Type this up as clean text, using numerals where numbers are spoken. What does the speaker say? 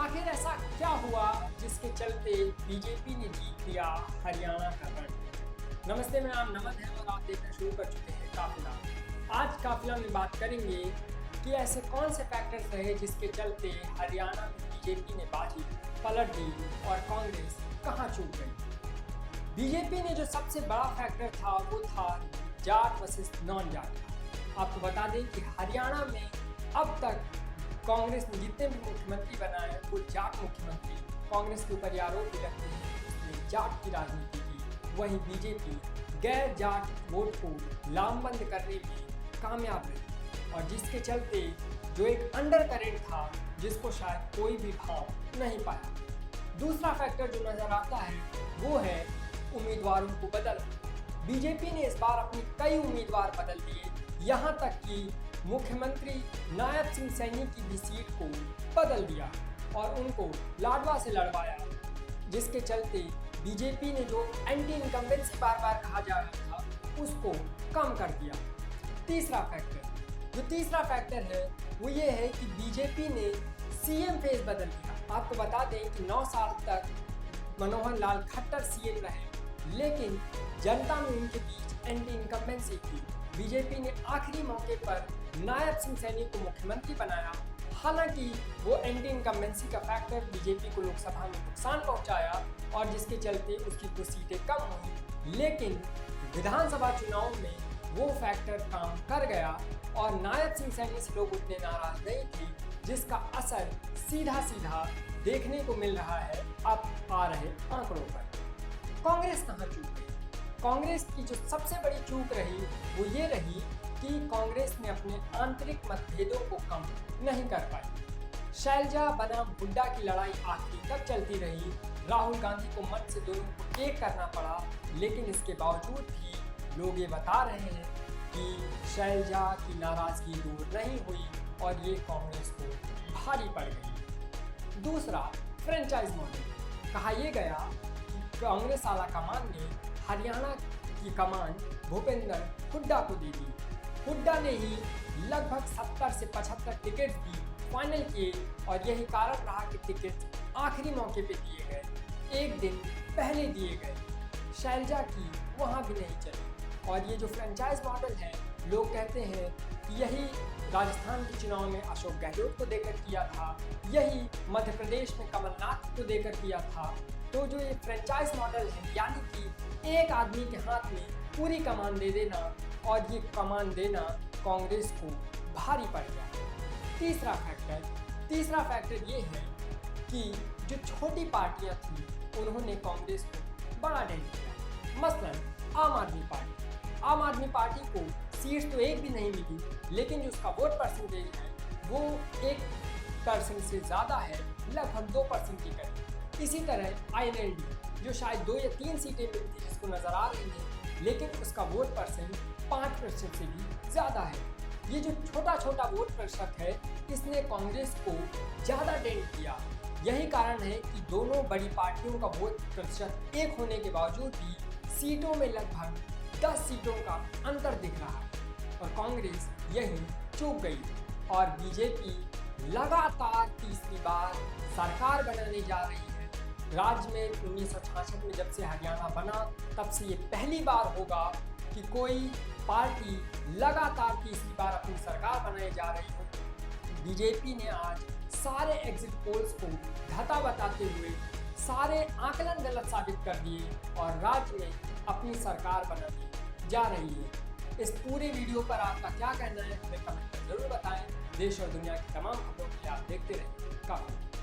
आखिर ऐसा क्या हुआ जिसके चलते बीजेपी ने जीत लिया हरियाणा का रण। नमस्ते, मेरा नाम नमन है और आप देखना शुरू कर चुके हैं काफिला। आज काफिला में बात करेंगे कि ऐसे कौन से फैक्टर्स रहे जिसके चलते हरियाणा में बीजेपी ने बाजी पलट दी और कांग्रेस कहां चूक गई। बीजेपी ने जो सबसे बड़ा फैक्टर था वो था जाट वर्सेस नॉन जाट। आपको बता दें कि हरियाणा में अब तक कांग्रेस ने जितने भी मुख्यमंत्री बनाए वो जाट मुख्यमंत्री। कांग्रेस के ऊपर आरोप भी लगते हैं कि उसने जाट की राजनीति की। वहीं बीजेपी गैर जाट वोट को लामबंद करने में कामयाब रही और जिसके चलते जो एक अंडर करेंट था जिसको शायद कोई भी भाव नहीं पाया। दूसरा फैक्टर जो नजर आता है वो है उम्मीदवारों को बदलना। बीजेपी ने इस बार अपनी कई उम्मीदवार बदल दिए, यहाँ तक कि मुख्यमंत्री नायब सिंह सैनी की भी सीट को बदल दिया और उनको लाडवा से लड़वाया, जिसके चलते बीजेपी ने जो एंटी इनकम्बेंसी बार बार कहा जा रहा था उसको कम कर दिया। तीसरा फैक्टर है वो ये है कि बीजेपी ने सीएम फेस बदल दिया। आपको बता दें कि 9 साल तक मनोहर लाल खट्टर सीएम रहे, लेकिन जनता ने उनके बीच एंटी इनकम्बेंसी की। बीजेपी ने आखिरी मौके पर नायब सिंह सैनी को मुख्यमंत्री बनाया। हालांकि वो एंटी इनकम्बेंसी का फैक्टर बीजेपी को लोकसभा में नुकसान पहुंचाया और जिसके चलते उसकी कुछ सीटें कम हुई, लेकिन विधानसभा चुनाव में वो फैक्टर काम कर गया और नायब सिंह सैनी से लोग उतने नाराज नहीं थे, जिसका असर सीधा सीधा देखने को मिल रहा है अब आ रहे आंकड़ों पर। कांग्रेस कहाँ चूक गई? कांग्रेस की जो सबसे बड़ी चूक रही वो ये रही कि कांग्रेस ने अपने आंतरिक मतभेदों को कम नहीं कर पाई। शैलजा बनाम हुड्डा की लड़ाई आखिरी तक चलती रही। राहुल गांधी को मंच से दोनों को एक करना पड़ा, लेकिन इसके बावजूद भी लोग ये बता रहे हैं कि शैलजा की नाराजगी दूर नहीं हुई और ये कांग्रेस को भारी पड़ गई। दूसरा, फ्रेंचाइज मॉडल। कहा यह गया कि कांग्रेस आला कमान ने हरियाणा की कमान भूपेंद्र हुड्डा को दे दी। हुड्डा ने ही लगभग 70 से 75 टिकट भी फाइनल किए और यही कारण रहा कि टिकट आखिरी मौके पे दिए गए, एक दिन पहले दिए गए। शैलजा की वहाँ भी नहीं चली। और ये जो फ्रेंचाइज मॉडल है, लोग कहते हैं कि यही राजस्थान के चुनाव में अशोक गहलोत को देकर किया था, यही मध्य प्रदेश में कमलनाथ को देकर किया था। तो जो ये फ्रेंचाइज मॉडल है, यानी कि एक आदमी के हाथ में पूरी कमान दे देना और ये कमान देना कांग्रेस को भारी पड़ गया। तीसरा फैक्टर ये है कि जो छोटी पार्टियां थी उन्होंने कांग्रेस को बड़ा डेंट किया। मसलन आम आदमी पार्टी को सीट्स तो एक भी नहीं मिली, लेकिन जो उसका वोट परसेंटेज है वो 1% से ज़्यादा है, लगभग 2% की करीब। इसी तरह INLD जो शायद 2 या 3 सीटें मिलती जिसको नज़र आ रही है, लेकिन उसका वोट परसेंट 5% से भी ज़्यादा है। ये जो छोटा वोट प्रतिशत है, इसने कांग्रेस को ज़्यादा डेंट किया। यही कारण है कि दोनों बड़ी पार्टियों का वोट प्रतिशत एक होने के बावजूद भी सीटों में लगभग 10 सीटों का अंतर दिख रहा है और कांग्रेस यहीं चूक गई और बीजेपी लगातार तीसरी बार सरकार बनाने जा रही है। राज्य में 1966 में जब से हरियाणा बना तब से ये पहली बार होगा कि कोई पार्टी लगातार तीसरी बार अपनी सरकार बनाने जा रही हो। बीजेपी ने आज सारे एग्जिट पोल्स को धता बताते हुए सारे आकलन गलत साबित कर दिए और राज्य में अपनी सरकार बनाने जा रही है। इस पूरे वीडियो पर आपका क्या कहना है हमें कमेंट में जरूर बताएं। देश और दुनिया की तमाम खबरों के लिए आप देखते रहें काफिला।